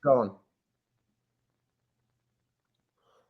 going.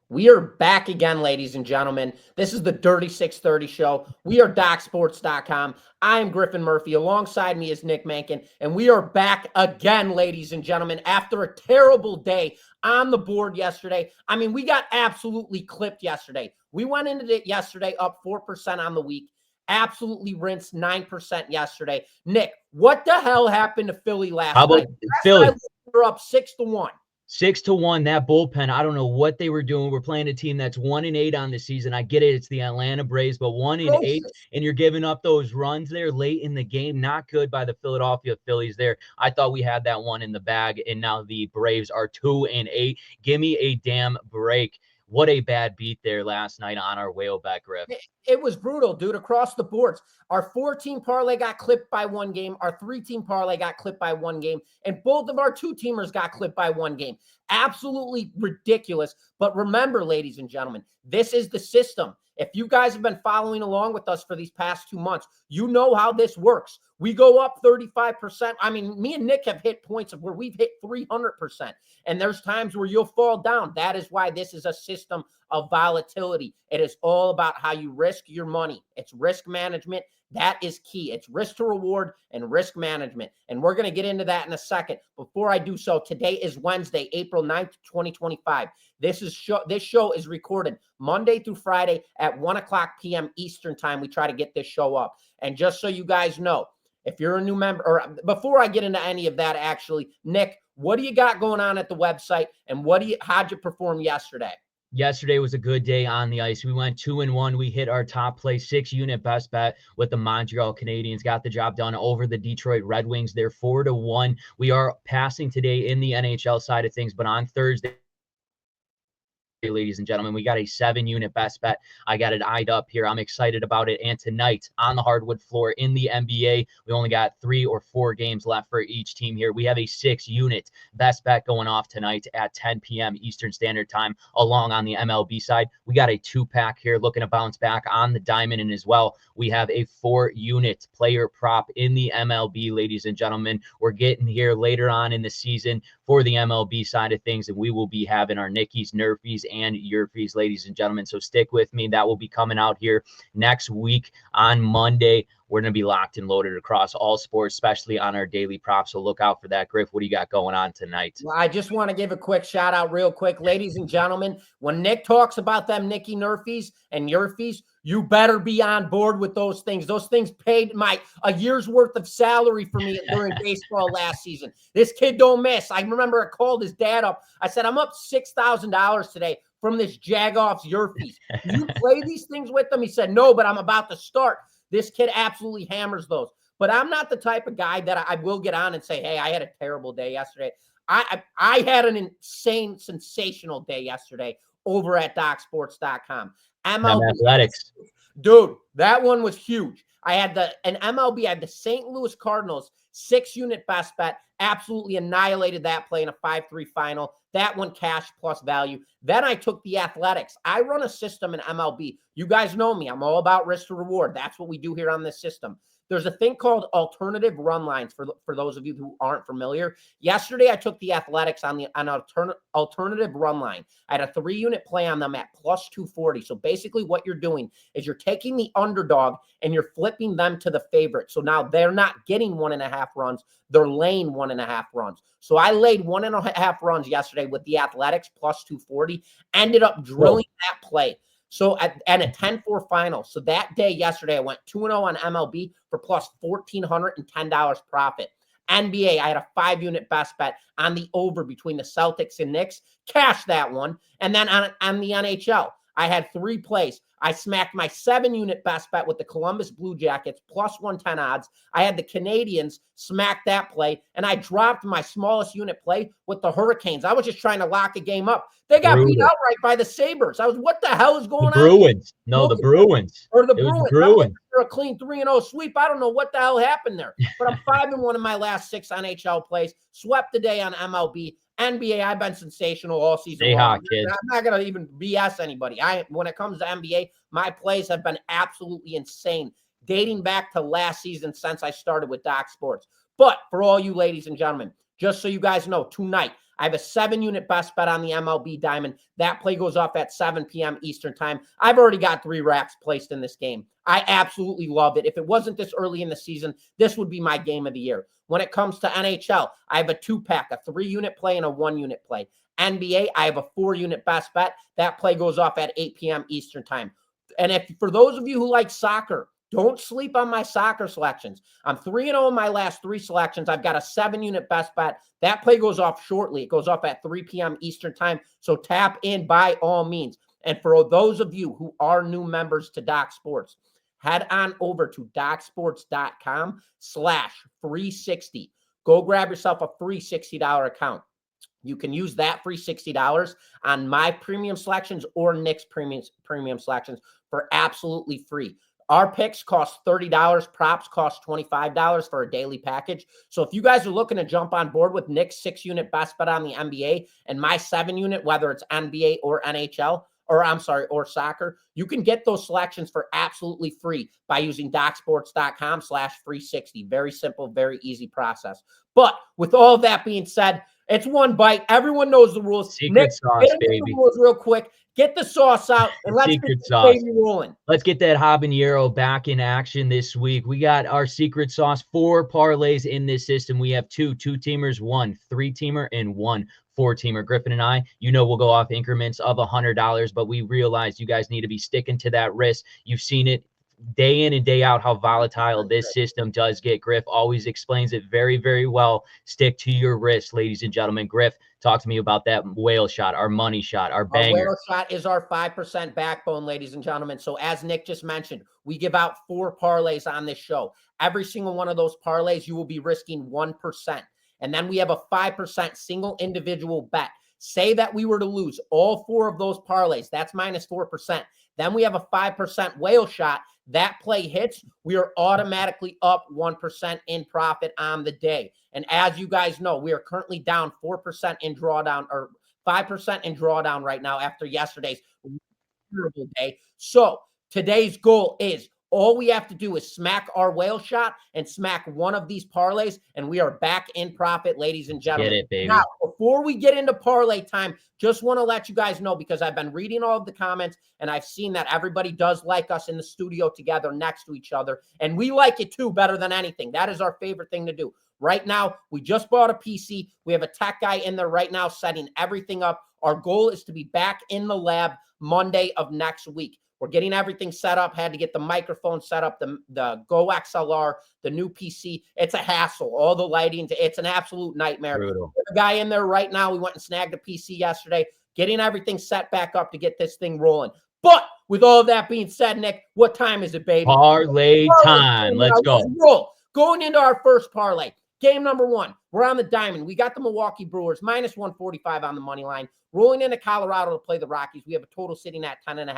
We are back again, ladies and gentlemen. This is the Dirty 630 show. We are DocSports.com. I am Griffin Murphy. Alongside me is Nick Menken. And we are back again, ladies and gentlemen, after a terrible day on the board yesterday. I mean, we got absolutely clipped yesterday. We went into it yesterday up 4% on the week. Absolutely rinsed 9% yesterday. Nick, what the hell happened to Philly last night? Philly? We're up 6-1. 6-1, that bullpen, I don't know what they were doing. We're playing a team that's 1-8 on the season. I get it. It's the Atlanta Braves, but 1-8, and you're giving up those runs there late in the game. Not good by the Philadelphia Phillies there. I thought we had that one in the bag, and now the Braves are 2-8. Give me a damn break. What a bad beat there last night on our whale bet, Griff. It was brutal, dude, across the boards. Our 4-team parlay got clipped by one game. Our 3-team parlay got clipped by one game. And both of our 2-teamers got clipped by one game. Absolutely ridiculous. But remember, ladies and gentlemen, this is the system. If you guys have been following along with us for these past 2 months, you know how this works. We go up 35%. I mean, me and Nick have hit points of where we've hit 300%. And there's times where you'll fall down. That is why this is a system of volatility. It is all about how you risk your money. It's risk management. That is key. It's risk to reward and risk management. And we're going to get into that in a second. Before I do so, today is Wednesday, April 9th, 2025. This show is recorded Monday through Friday at 1 o'clock p.m. Eastern time. We try to get this show up. And just so you guys know, if you're a new member, or before I get into any of that, actually, Nick, what do you got going on at the website, and how'd you perform yesterday? Yesterday was a good day on the ice. We went 2-1. We hit our top place 6-unit best bet with the Montreal Canadiens. Got the job done over the Detroit Red Wings. They're 4-1. We are passing today in the NHL side of things, but on Thursday, ladies and gentlemen, we got a 7-unit best bet. I got it eyed up here. I'm excited about it. And tonight on the hardwood floor in the NBA, we only got 3 or 4 games left for each team here. We have a 6-unit best bet going off tonight at 10 p.m. Eastern Standard Time. Along on the MLB side, we got a 2-pack here looking to bounce back on the diamond. And as well, we have a 4-unit player prop in the MLB, ladies and gentlemen. We're getting here later on in the season for the MLB side of things, and we will be having our Nickies, Nerfies, and Yerfies, ladies and gentlemen. So stick with me. That will be coming out here next week on Monday. We're going to be locked and loaded across all sports, especially on our daily props. So look out for that. Griff, what do you got going on tonight? Well, I just want to give a quick shout out real quick. Ladies and gentlemen, when Nick talks about them Nicky Nerfies and Yerfies, you better be on board with those things. Those things paid a year's worth of salary for me during baseball last season. This kid don't miss. I remember I called his dad up. I said, I'm up $6,000 today from this Jagoff's Yerfies. You play these things with them? He said, no, but I'm about to start. This kid absolutely hammers those. But I'm not the type of guy that I will get on and say, hey, I had a terrible day yesterday. I had an insane, sensational day yesterday over at DocSports.com. MLB Athletics. Dude, that one was huge. I had MLB, I had the St. Louis Cardinals 6-unit best bet. Absolutely annihilated that play in a 5-3 final. That one cash plus value. Then I took the Athletics. I run a system in MLB. You guys know me. I'm all about risk to reward. That's what we do here on this system. There's a thing called alternative run lines for those of you who aren't familiar. Yesterday, I took the Athletics on an alternative run line. I had a 3-unit play on them at plus 240. So basically what you're doing is you're taking the underdog and you're flipping them to the favorite. So now they're not getting 1.5 runs. They're laying 1.5 runs. So I laid 1.5 runs yesterday with the Athletics plus 240, ended up drilling that play. So at a 10-4 final. So that day yesterday, I went 2-0 on MLB for plus $1,410 profit. NBA, I had a 5-unit best bet on the over between the Celtics and Knicks. Cashed that one. And then on the NHL, I had 3 plays. I smacked my 7-unit best bet with the Columbus Blue Jackets plus 110 odds. I had the Canadians smack that play, and I dropped my smallest unit play with the Hurricanes. I was just trying to lock a game up. They got beat outright by the Sabres. What the hell is going on? Bruins. No, the Bruins. Or the Bruins. For a clean 3-0 sweep. I don't know what the hell happened there. But I'm 5-1 in my last 6 NHL plays. Swept the day on MLB. NBA, I've been sensational all season long. I'm not going to even BS anybody. When it comes to NBA, my plays have been absolutely insane, dating back to last season since I started with Doc Sports. But for all you ladies and gentlemen, just so you guys know, tonight I have a 7-unit best bet on the MLB Diamond. That play goes off at 7 p.m. Eastern time. I've already got 3 wraps placed in this game. I absolutely love it. If it wasn't this early in the season, this would be my game of the year. When it comes to NHL, I have a 2-pack, a 3-unit play and a 1-unit play. NBA, I have a 4-unit best bet. That play goes off at 8 p.m. Eastern time. And if for those of you who like soccer, don't sleep on my soccer selections. I'm 3-0 in my last 3 selections. I've got a 7-unit best bet. That play goes off shortly. It goes off at 3 p.m. Eastern time. So tap in by all means. And for those of you who are new members to Doc Sports, head on over to docsports.com/free60. Go grab yourself a free $60 account. You can use that free $60 on my premium selections or Nick's premium selections for absolutely free. Our picks cost $30. Props cost $25 for a daily package. So if you guys are looking to jump on board with Nick's 6-unit best bet on the NBA and my 7-unit, whether it's NBA or NHL, or soccer, you can get those selections for absolutely free by using docsports.com/free60. Very simple, very easy process. But with all of that being said, it's one bite. Everyone knows the rules. Secret sauce, baby. The rules real quick. Get the sauce out and let's Secret get the sauce. baby rolling. Let's get that habanero back in action this week. We got our secret sauce, 4 parlays in this system. We have 2 2-teamers, 1 3-teamer, and 1 4-teamer. Griffin and I, we'll go off increments of $100, but we realize you guys need to be sticking to that risk. You've seen it day in and day out how volatile this system does get. Griff always explains it very, very well. Stick to your wrist, ladies and gentlemen. Griff, talk to me about that whale shot, our money shot, our banger. Our whale shot is our 5% backbone, ladies and gentlemen. So as Nick just mentioned, we give out 4 parlays on this show. Every single one of those parlays, you will be risking 1%. And then we have a 5% single individual bet. Say that we were to lose all 4 of those parlays, that's minus 4%. Then we have a 5% whale shot. That play hits, we are automatically up 1% in profit on the day. And as you guys know, we are currently down 4% in drawdown, or 5% in drawdown right now after yesterday's terrible day. So today's goal is all we have to do is smack our whale shot and smack one of these parlays, and we are back in profit, ladies and gentlemen. Get it, baby. Now, before we get into parlay time, just want to let you guys know, because I've been reading all of the comments, and I've seen that everybody does like us in the studio together next to each other, and we like it too better than anything. That is our favorite thing to do. Right now, we just bought a PC. We have a tech guy in there right now setting everything up. Our goal is to be back in the lab Monday of next week. We're getting everything set up. Had to get the microphone set up, the Go XLR, the new PC. It's a hassle. All the lighting, it's an absolute nightmare. Brutal. There's a guy in there right now. We went and snagged a PC yesterday, getting everything set back up to get this thing rolling. But with all of that being said, Nick, what time is it, baby? Parlay time. Let's go. Roll. Going into our first parlay. Game number 1. We're on the diamond. We got the Milwaukee Brewers minus 145 on the money line. Rolling into Colorado to play the Rockies. We have a total sitting at 10.5.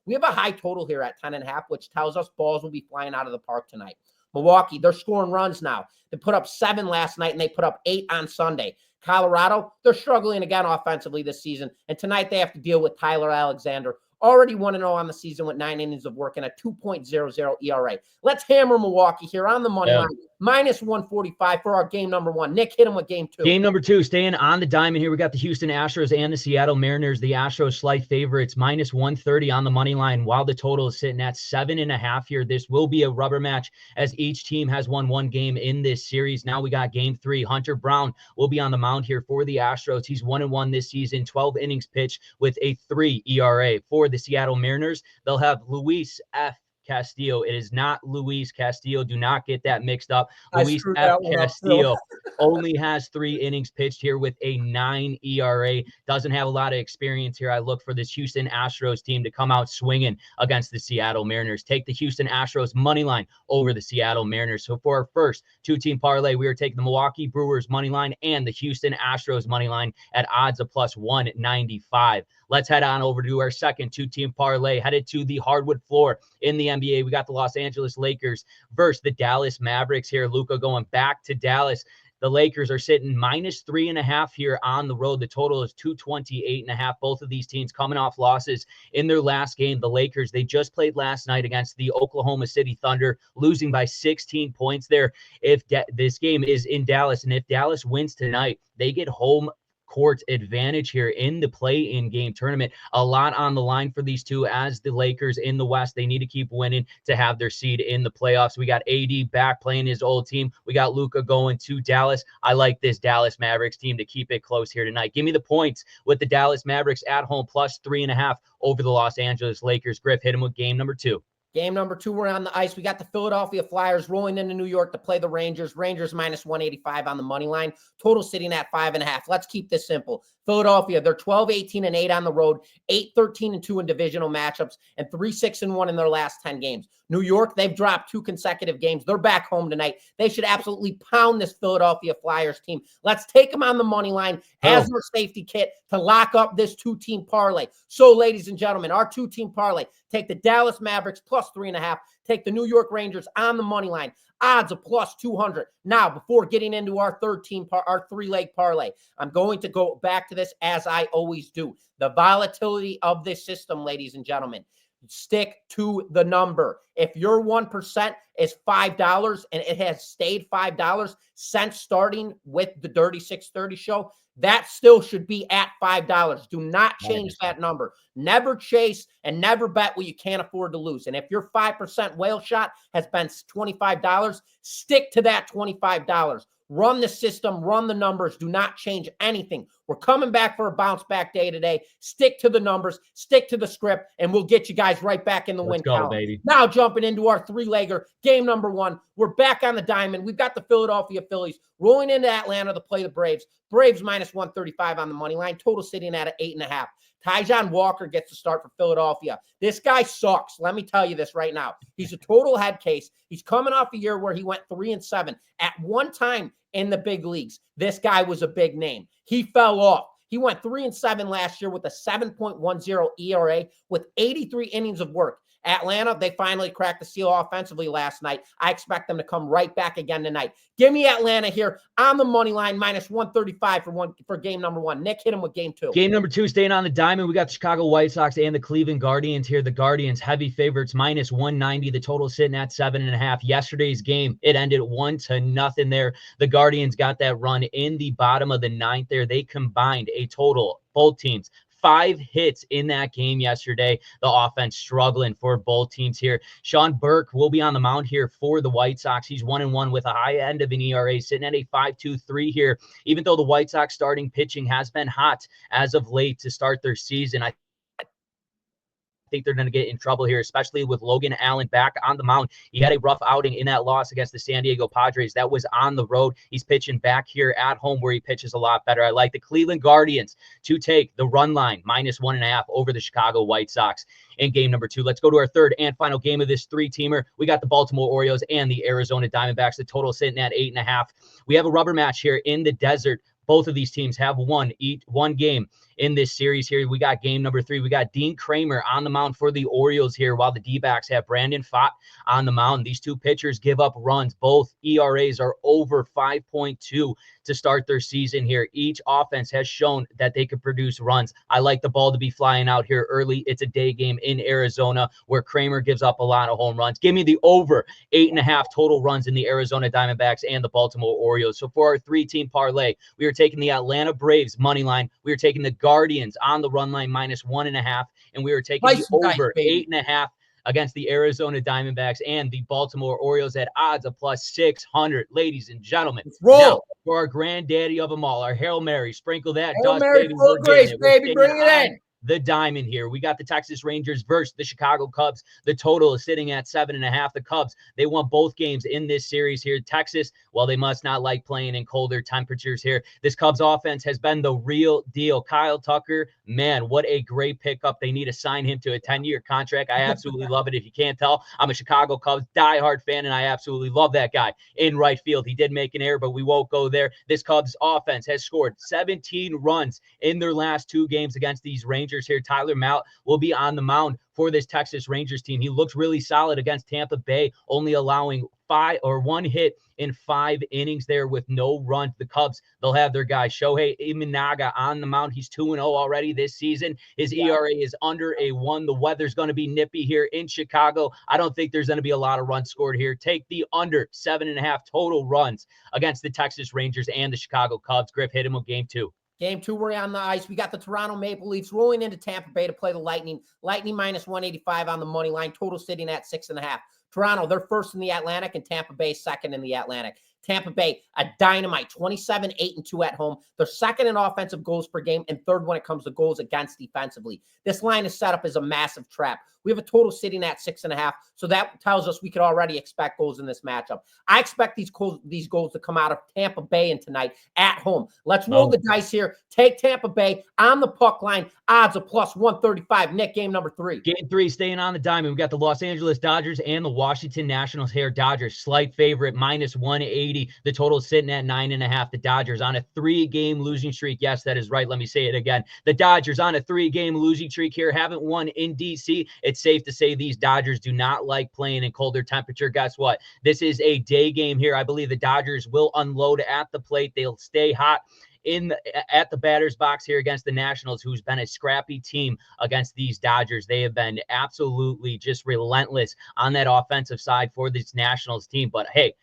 We have a high total here at 10.5, which tells us balls will be flying out of the park tonight. Milwaukee, they're scoring runs now. They put up 7 last night, and they put up 8 on Sunday. Colorado, they're struggling again offensively this season, and tonight they have to deal with Tyler Alexander. Already 1-0 on the season with 9 innings of work and a 2.00 ERA. Let's hammer Milwaukee here on the money line. Minus 145 for our game number 1. Nick, hit him with game 2. Game number 2, staying on the diamond here. We got the Houston Astros and the Seattle Mariners. The Astros slight favorites, minus 130 on the money line, while the total is sitting at 7.5 here. This will be a rubber match as each team has won 1 game in this series. Now we got game 3. Hunter Brown will be on the mound here for the Astros. He's 1-1 this season, 12 innings pitched with a 3 ERA. For the Seattle Mariners, they'll have Luis F. Castillo. It is not Luis Castillo. Do not get that mixed up. Luis F. Castillo only has 3 innings pitched here with a 9 ERA. Doesn't have a lot of experience here. I look for this Houston Astros team to come out swinging against the Seattle Mariners. Take the Houston Astros money line over the Seattle Mariners. So for our first 2-team parlay, we are taking the Milwaukee Brewers money line and the Houston Astros money line at odds of plus 195. Let's head on over to our second 2-team parlay, headed to the hardwood floor in the NBA. We got the Los Angeles Lakers versus the Dallas Mavericks here. Luka going back to Dallas. The Lakers are sitting minus 3.5 here on the road. The total is 228.5. Both of these teams coming off losses in their last game. The Lakers, they just played last night against the Oklahoma City Thunder, losing by 16 points there. If this game is in Dallas, and if Dallas wins tonight, they get home court advantage here in the play-in game tournament. A lot on the line for these two, as the Lakers in the West, they need to keep winning to have their seed in the playoffs. We got AD back playing his old team. We got Luka going to Dallas. I like this Dallas Mavericks team to keep it close here tonight. Give me the points with the Dallas Mavericks at home plus 3.5 over the Los Angeles Lakers. Griff, hit him with game number 2. Game number 2, we're on the ice. We got the Philadelphia Flyers rolling into New York to play the Rangers. Rangers minus 185 on the money line. Total sitting at 5.5. Let's keep this simple. Philadelphia, they're 12-18-8 on the road, 8-13-2 in divisional matchups, and 3-6-1 in their last 10 games. New York, they've dropped 2 consecutive games. They're back home tonight. They should absolutely pound this Philadelphia Flyers team. Let's take them on the money line as their safety kit to lock up this 2-team parlay. So, ladies and gentlemen, our 2-team parlay, take the Dallas Mavericks plus 3.5, take the New York Rangers on the money line. Odds of plus 200. Now, before getting into our our 3-leg parlay, I'm going to go back to this as I always do. The volatility of this system, ladies and gentlemen. Stick to the number. If your 1% is $5 and it has stayed $5 since starting with the Dirty 630 show, that still should be at $5. Do not change that number. Never chase and never bet what you can't afford to lose. And if your 5% whale shot has been $25, stick to that $25. Run the system, run the numbers. Do not change anything. We're coming back for a bounce back day today. Stick to the numbers, stick to the script, and we'll get you guys right back in the win column. Baby. Now jumping into our 3-legger, game number 1. We're back on the diamond. We've got the Philadelphia Phillies rolling into Atlanta to play the Braves. Braves minus 135 on the money line. Total sitting at 8.5. Tyjon Walker gets to start for Philadelphia. This guy sucks. Let me tell you this right now. He's a total head case. He's coming off a year where he went 3-7. At one time in the big leagues, this guy was a big name. He fell off. He went 3-7 last year with a 7.10 ERA with 83 innings of work. Atlanta, they finally cracked the seal offensively last night. I expect them to come right back again tonight. Give me Atlanta here on the money line, minus 135 for game number 1. Nick, hit him with game 2. Game number 2, staying on the diamond. We got the Chicago White Sox and the Cleveland Guardians here. The Guardians, heavy favorites, minus 190. The total sitting at 7.5. Yesterday's game, it ended 1-0 there. The Guardians got that run in the bottom of the 9th there. They combined a total, both teams, 5 hits in that game yesterday. The offense struggling for both teams here. Sean Burke will be on the mound here for the White Sox. He's 1-1 with a high end of an ERA, sitting at a 5.23 here. Even though the White Sox starting pitching has been hot as of late to start their season, I think they're going to get in trouble here, especially with Logan Allen back on the mound. He had a rough outing in that loss against the San Diego Padres. That was on the road. He's pitching back here at home where he pitches a lot better. I like the Cleveland Guardians to take the run line, minus 1.5 over the Chicago White Sox in game number 2. Let's go to our third and final game of this 3-teamer. We got the Baltimore Orioles and the Arizona Diamondbacks. The total sitting at 8.5. We have a rubber match here in the desert. Both of these teams have won one game in this series here. We got game number 3. We got Dean Kramer on the mound for the Orioles here, while the D-backs have Brandon Pfaadt on the mound. These two pitchers give up runs. Both ERAs are over 5.2 to start their season here. Each offense has shown that they can produce runs. I like the ball to be flying out here early. It's a day game in Arizona where Kramer gives up a lot of home runs. Give me the over 8.5 total runs in the Arizona Diamondbacks and the Baltimore Orioles. So for our 3-team parlay, we are taking the Atlanta Braves money line. We are taking the Guardians on the run line, minus 1.5, and we are taking the over 8.5 against the Arizona Diamondbacks and the Baltimore Orioles at odds of plus 600. Ladies and gentlemen, now for our granddaddy of them all, our Hail Mary, sprinkle that Hail dust, Mary, baby. full grace, baby, bring it in. The diamond here. We got the Texas Rangers versus the Chicago Cubs. The total is sitting at 7.5. The Cubs, they won both games in this series here. Texas, well, they must not like playing in colder temperatures here. This Cubs offense has been the real deal. Kyle Tucker, man, what a great pickup. They need to sign him to a 10-year contract. I absolutely love it. If you can't tell, I'm a Chicago Cubs diehard fan, and I absolutely love that guy in right field. He did make an error, but we won't go there. This Cubs offense has scored 17 runs in their last 2 games against these Rangers here. Tyler Mahle will be on the mound for this Texas Rangers team. He looks really solid against Tampa Bay, only allowing 1 hit in 5 innings there with no runs. The Cubs, they'll have their guy Shohei Imanaga on the mound. He's 2-0 already this season. His ERA is under a 1. The weather's going to be nippy here in Chicago. I don't think there's going to be a lot of runs scored here. Take the under 7.5 total runs against the Texas Rangers and the Chicago Cubs. Griff, hit him with game 2. Game 2, we're on the ice. We got the Toronto Maple Leafs rolling into Tampa Bay to play the Lightning. Lightning minus 185 on the money line. Total sitting at 6.5. Toronto, they're first in the Atlantic, and Tampa Bay second in the Atlantic. Tampa Bay, a dynamite, 27-8-2 at home. They're second in offensive goals per game and third when it comes to goals against defensively. This line is set up as a massive trap. We have a total sitting at 6.5, so that tells us we could already expect goals in this matchup. I expect these goals to come out of Tampa Bay and tonight at home. Let's roll the dice here. Take Tampa Bay on the puck line. Odds of plus 135. Nick, game number 3. Game 3, staying on the diamond. We got the Los Angeles Dodgers and the Washington Nationals here. Dodgers, slight favorite, minus 180. The total is sitting at 9.5. The Dodgers on a 3-game losing streak. Yes, that is right. Let me say it again. The Dodgers on a 3-game losing streak here. Haven't won in D.C. It's safe to say these Dodgers do not like playing in colder temperature. Guess what? This is a day game here. I believe the Dodgers will unload at the plate. They'll stay hot at the batter's box here against the Nationals, who's been a scrappy team against these Dodgers. They have been absolutely just relentless on that offensive side for this Nationals team. But hey,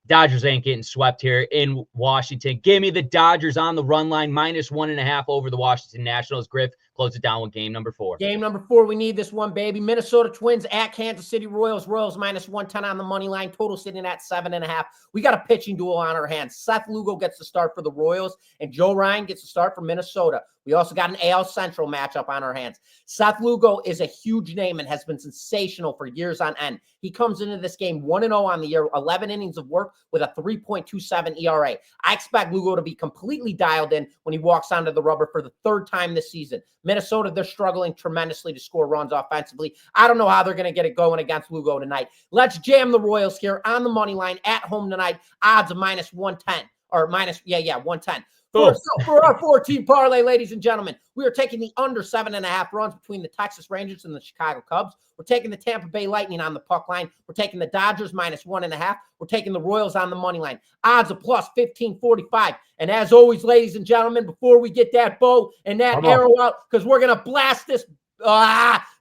Dodgers ain't getting swept here in Washington. Give me the Dodgers on the run line, minus 1.5 over the Washington Nationals. Griff, close it down with game number 4. Game number 4, we need this one, baby. Minnesota Twins at Kansas City Royals. Royals minus 110 on the money line. Total sitting at 7.5. We got a pitching duel on our hands. Seth Lugo gets the start for the Royals, and Joe Ryan gets the start for Minnesota. We also got an AL Central matchup on our hands. Seth Lugo is a huge name and has been sensational for years on end. He comes into this game 1-0 on the year, 11 innings of work with a 3.27 ERA. I expect Lugo to be completely dialed in when he walks onto the rubber for the 3rd time this season. Minnesota, they're struggling tremendously to score runs offensively. I don't know how they're going to get it going against Lugo tonight. Let's jam the Royals here on the money line at home tonight. Odds of minus 110 or minus, 110. For our 4-team parlay, ladies and gentlemen, we are taking the under 7.5 runs between the Texas Rangers and the Chicago Cubs. We're taking the Tampa Bay Lightning on the puck line. We're taking the Dodgers minus 1.5. We're taking the Royals on the money line. Odds of plus 1545. And as always, ladies and gentlemen, before we get that bow and that arrow out, because we're going to blast this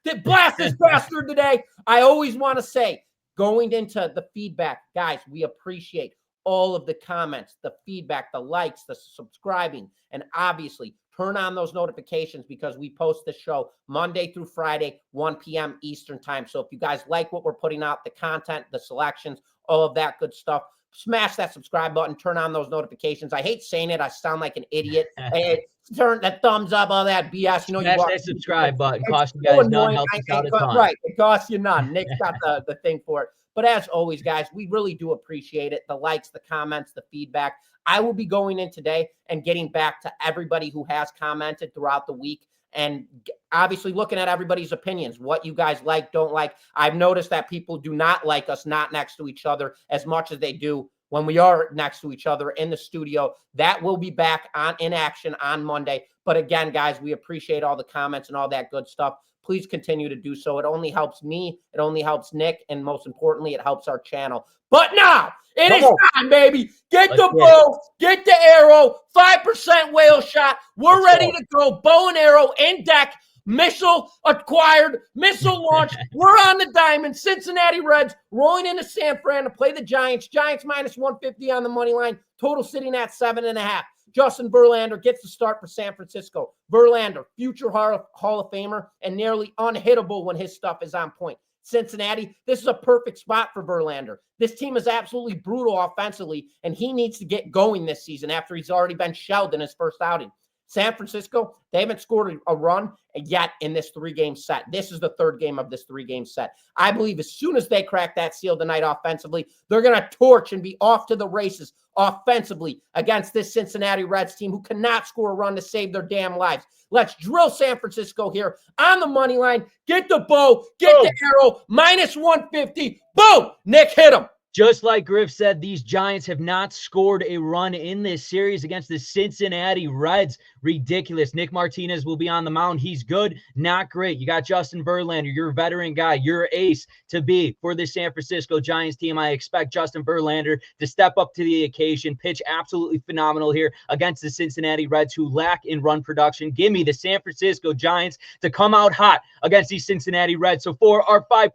bastard today, I always want to say, going into the feedback, guys, we appreciate all of the comments, the feedback, the likes, the subscribing, and obviously turn on those notifications because we post the show Monday through Friday, 1 p.m. Eastern time. So if you guys like what we're putting out, the content, the selections, all of that good stuff, smash that subscribe button, turn on those notifications. I hate saying it. I sound like an idiot. Turn that thumbs up, all that BS. You know, smash that subscribe button. Cost you guys none, helps us out a ton. Right. It costs you none. Nick's got the thing for it. But as always, guys, we really do appreciate it. The likes, the comments, the feedback. I will be going in today and getting back to everybody who has commented throughout the week and obviously looking at everybody's opinions, what you guys like, don't like. I've noticed that people do not like us not next to each other as much as they do when we are next to each other in the studio. That will be back in action on Monday. But again, guys, we appreciate all the comments and all that good stuff. Please continue to do so. It only helps me. It only helps Nick. And most importantly, it helps our channel. But now it is time, baby. Get the bow, get the arrow, 5% whale shot. We're ready to go. Bow and arrow in deck. Missile acquired, missile launched. We're on the diamond. Cincinnati Reds rolling into San Fran to play the Giants. Giants minus 150 on the money line. Total sitting at 7.5. Justin Verlander gets the start for San Francisco. Verlander, future Hall of Famer and nearly unhittable when his stuff is on point. Cincinnati, this is a perfect spot for Verlander. This team is absolutely brutal offensively, and he needs to get going this season after he's already been shelled in his first outing. San Francisco, they haven't scored a run yet in this 3-game set. This is the 3rd game of this 3-game set. I believe as soon as they crack that seal tonight offensively, they're going to torch and be off to the races offensively against this Cincinnati Reds team who cannot score a run to save their damn lives. Let's drill San Francisco here on the money line. Get the bow, get the arrow, minus 150. Boom! Nick, hit him. Just like Griff said, these Giants have not scored a run in this series against the Cincinnati Reds. Ridiculous. Nick Martinez will be on the mound. He's good, not great. You got Justin Verlander, your veteran guy, your ace to be for the San Francisco Giants team. I expect Justin Verlander to step up to the occasion, pitch absolutely phenomenal here against the Cincinnati Reds who lack in run production. Give me the San Francisco Giants to come out hot against these Cincinnati Reds. So for our 5%,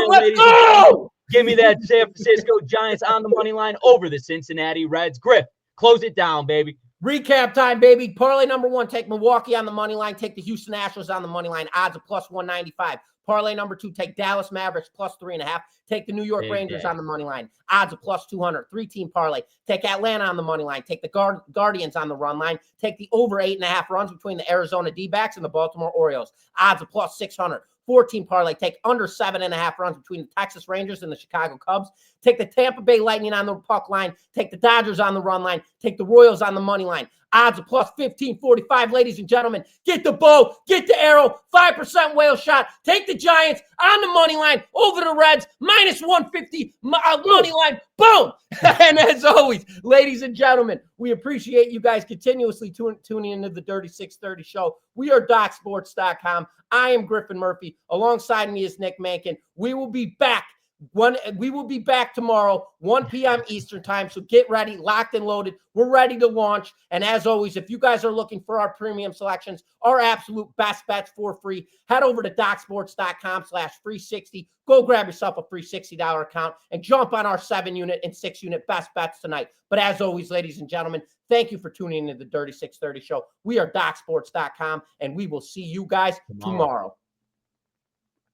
let's go! Give me that San Francisco Giants on the money line over the Cincinnati Reds. Griff, close it down, baby. Recap time, baby. Parlay number 1, take Milwaukee on the money line. Take the Houston Astros on the money line. Odds of plus 195. Parlay number 2, take Dallas Mavericks plus 3.5. Take the New York Rangers on the money line. Odds of plus 200. 3-team parlay. Take Atlanta on the money line. Take the Guardians on the run line. Take the over 8.5 runs between the Arizona D-backs and the Baltimore Orioles. Odds of plus 600. 14 parlay. Take under 7.5 runs between the Texas Rangers and the Chicago Cubs. Take the Tampa Bay Lightning on the puck line. Take the Dodgers on the run line. Take the Royals on the money line. Odds of plus 1545, ladies and gentlemen. Get the bow, get the arrow, 5% whale shot. Take the Giants on the money line over the Reds, minus 150 money line. Boom! And as always, ladies and gentlemen, we appreciate you guys continuously tuning into the Dirty 630 show. We are DocSports.com. I am Griffin Murphy. Alongside me is Nick Menken. We will be back. We will be back tomorrow, 1 p.m. Eastern time. So get ready, locked and loaded. We're ready to launch. And as always, if you guys are looking for our premium selections, our absolute best bets for free, head over to DocSports.com/free60. Go grab yourself a free $60 account and jump on our 7-unit and 6-unit best bets tonight. But as always, ladies and gentlemen, thank you for tuning into the Dirty 630 show. We are DocSports.com, and we will see you guys tomorrow.